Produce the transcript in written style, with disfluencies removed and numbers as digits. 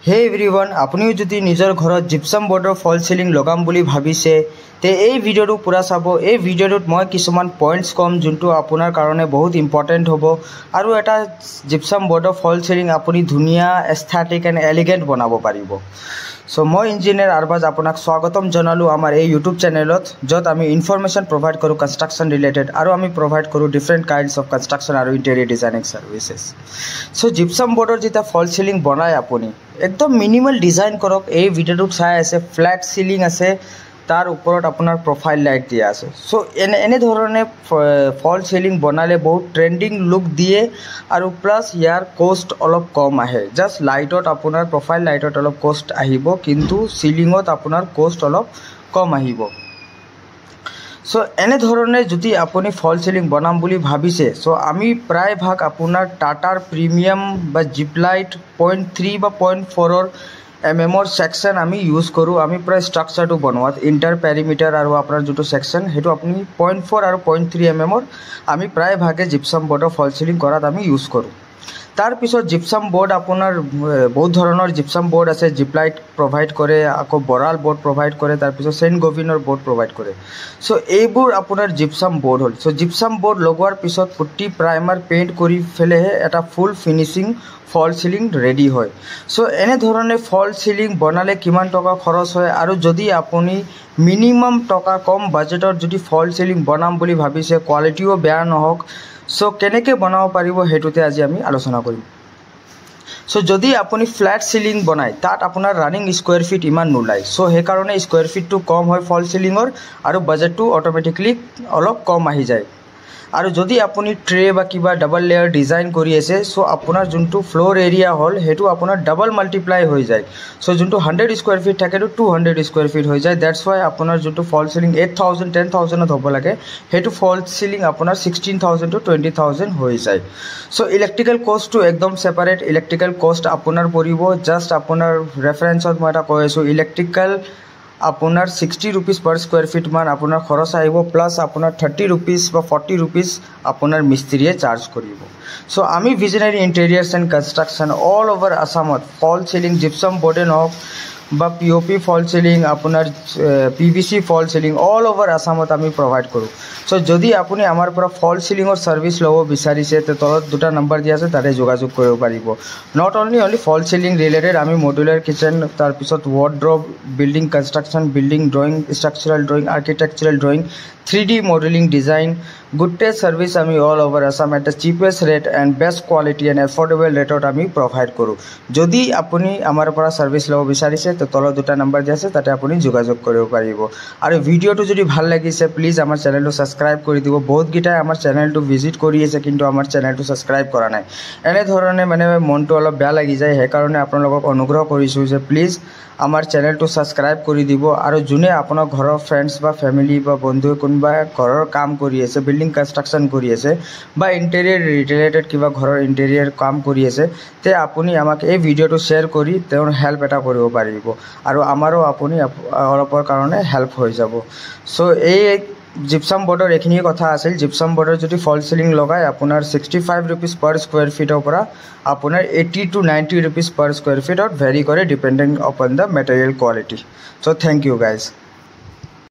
হে এভৰিৱান, আপুনিও যদি নিজৰ ঘৰত জিপছাম বৰ্ডৰ ফল সিলিং লগাম বুলি ভাবিছে তে এই ভিডিঅ'টো পুৰা চাব। এই ভিডিঅ'টোত মই কিছুমান পইণ্টছ কম যোনটো আপোনাৰ কাৰণে বহুত ইম্পৰ্টেণ্ট হ'ব আৰু এটা জিপছাম বৰ্ডৰ ফল সিলিং আপুনি ধুনীয়া এস্থেটিক এণ্ড এলিগেণ্ট বনাব পাৰিব। সো মই ইঞ্জিনিয়াৰ আৰবাজ আপোনাক স্বাগতম জনালোঁ আমাৰ এই ইউটিউব চেনেলত, য'ত আমি ইনফৰমেশ্যন প্ৰভাইড কৰোঁ কনষ্ট্ৰাকশ্যন ৰিলেটেড আৰু আমি প্ৰভাইড কৰোঁ ডিফাৰেণ্ট কাইণ্ডছ অফ কনষ্ট্ৰাকশ্যন আৰু interior designing services. So gypsum বৰ্ডৰ যেতিয়া ফল সিলিং বনায় আপুনি একদম মিনিমাল ডিজাইন কৰক। এই ভিডিঅ'টোত চাই আছে ফ্লেট সিলিং আছে, তাৰ ওপৰত আপোনাৰ প্ৰফাইল লাইট দিয়া আছে। সো এনেধৰণে ফল সিলিং বনালে বহুত ট্ৰেণ্ডিং লুক দিয়ে আৰু প্লাছ ইয়াৰ কষ্ট অলপ কম আহে। জাষ্ট লাইটত আপোনাৰ প্ৰফাইল লাইটত অলপ কষ্ট আহিব, কিন্তু সিলিঙত আপোনাৰ কষ্ট অলপ কম আহিব। সো এনেধৰণে যদি আপুনি ফল সিলিং বনাম বুলি ভাবিছে, সো আমি প্ৰায়ভাগ আপোনাৰ টাটাৰ প্ৰিমিয়াম বা জিপলাইট 0.3 বা 0.4 mm সেকশন আমি ইউজ কৰোঁ। আমি প্ৰায় ষ্ট্ৰাকচাৰটো বনোৱাত ইণ্টাৰ পেৰিমিটাৰ আৰু আপোনাৰ যোনটো সেকশন সেইটো আপুনি 0.4 আৰু 0.3 mm আমি প্ৰায়ভাগে জিপছাম বৰ্ডৰ ফল সিলিং কৰাত আমি ইউজ কৰোঁ। তাৰপিছত জিপছাম বৰ্ড আপোনাৰ বহুত ধৰণৰ জিপছাম বৰ্ড আছে। জিপলাইট প্ৰভাইড কৰে, আকৌ বৰাল বৰ্ড প্ৰভাইড কৰে, তাৰপিছত চেইণ্ট গভিনৰ বৰ্ড প্ৰভাইড কৰে। সো এইবোৰ আপোনাৰ জিপছাম বৰ্ড হ'ল। সো জিপছাম বৰ্ড লগোৱাৰ পিছত পুটি প্ৰাইমাৰ পেইণ্ট কৰি ফেলেহে এটা ফুল ফিনিচিং ফল সিলিং ৰেডি হয়। সো এনেধৰণে ফল সিলিং বনালে কিমান টকা খৰচ হয় আৰু যদি আপুনি মিনিমাম টকা কম বাজেটত যদি ফল সিলিং বনাম বুলি ভাবিছে, কোৱালিটিও বেয়া নহওক, সো কেনেকৈ বনাব পাৰিব সেইটোতে আজি আমি আলোচনা কৰিম। সো যদি আপুনি ফ্লেট সিলিং বনায় তাত আপোনাৰ ৰানিং স্কুৱেৰ ফিট ইমান নোলায়। সো সেইকাৰণে স্কুৱেৰ ফিটটো কম হয় ফল সিলিঙৰ আৰু বাজেটটো অট'মেটিকলি অলপ কম আহি যায়। আৰু যদি আপুনি ট্ৰে বা কিবা ডাবল লেয়াৰ ডিজাইন কৰি আছে, সো আপোনাৰ যোনটো ফ্ল'ৰ এৰিয়া হ'ল সেইটো আপোনাৰ ডাবল মাল্টিপ্লাই হৈ যায়। সো যোনটো 100 স্কুৱেৰ ফিট থাকেতো 200 স্কুৱেৰ ফিট হৈ যায়। ডেটছ ৱাই আপোনাৰ যোনটো ফল সিলিং 8,000 10,000ত হ'ব লাগে, সেইটো ফল সিলিং আপোনাৰ 16,000 to 20,000 হৈ যায়। সো ইলেক্ট্ৰিকেল কষ্টটো একদম ছেপাৰেট। ইলেক্ট্ৰিকেল কষ্ট আপোনাৰ পৰিব, জাষ্ট আপোনাৰ ৰেফাৰেঞ্চত মই এটা কৈ আছোঁ, ইলেক্ট্ৰিকেল আপোনাৰ 60 rupees per square feet মান আপোনাৰ খৰচ আহিব, প্লাছ আপোনাৰ 30 rupees বা 40 rupees আপোনাৰ মিস্ত্ৰীয়ে চাৰ্জ কৰিব। সো আমি visionary interiors and construction all over আছামত ফল সিলিং জিপছাম বৰ্ডে নহওক বা POP ফল সিলিং, আপোনাৰ PVC ফল সিলিং অল অভাৰ আছামত আমি প্ৰভাইড কৰোঁ। সো যদি আপুনি আমাৰ পৰা ফল সিলিঙৰ ছাৰ্ভিচ ল'ব বিচাৰিছে তে তলত দুটা নম্বৰ দিয়া আছে, তাতে যোগাযোগ কৰিব পাৰিব। Not only false ceiling related আমি মডুলাৰ কিচেন, তাৰপিছত wardrobe, building construction, building drawing, structural drawing, architectural drawing, 3D modelling design, গোটেই ছাৰ্ভিচ আমি all over Assam at the cheapest rate and best quality and affordable ৰেটত আমি provide কৰোঁ। যদি আপুনি আমাৰ পৰা ছাৰ্ভিচ ল'ব বিচাৰিছে তো তলত দুটা নম্বৰ দিয়া আছে, তাতে আপুনি যোগাযোগ কৰিব পাৰিব। আৰু ভিডিঅ'টো যদি ভাল লাগিছে প্লিজ আমাৰ চেনেলটো ছাবস্ক্ৰাইব কৰি দিব। বহুতকেইটাই আমাৰ চেনেলটো ভিজিট কৰি আছে কিন্তু আমাৰ চেনেলটো ছাবস্ক্ৰাইব কৰা নাই। এনেধৰণে মানে মনটো অলপ বেয়া লাগি যায়। সেইকাৰণে আপোনালোকক অনুগ্ৰহ কৰিছোঁ যে প্লিজ আমাৰ চেনেলটো ছাবস্ক্ৰাইব কৰি দিব। আৰু যোনে আপোনাৰ ঘৰৰ ফ্ৰেণ্ডছ বা ফেমিলি বা বন্ধুৱে কোনোবা ঘৰৰ কাম কৰি আছে, বিল্ডিং কনষ্ট্ৰাকশ্যন কৰি আছে বা ইণ্টেৰিয়ৰ ৰিলেটেড কিবা ঘৰৰ ইণ্টেৰিয়ৰ কাম কৰি আছে, তে আপুনি আমাক এই ভিডিঅ'টো শ্বেয়াৰ কৰি তেওঁৰ হেল্প এটা কৰিব পাৰিব আৰু আমাৰো আপুনি অলপৰ কাৰণে হেল্প হৈ যাব। সো এই জিপছাম বৰ্ডৰ এইখিনিয়ে কথা আছিল। জিপছাম বৰ্ডৰ যদি ফল সিলিং লগায় আপোনাৰ 65 rupees per square feetৰ পৰা আপোনাৰ 80 to 90 rupees per square feetত ভেৰি কৰে depending upon the material quality. So thank you guys.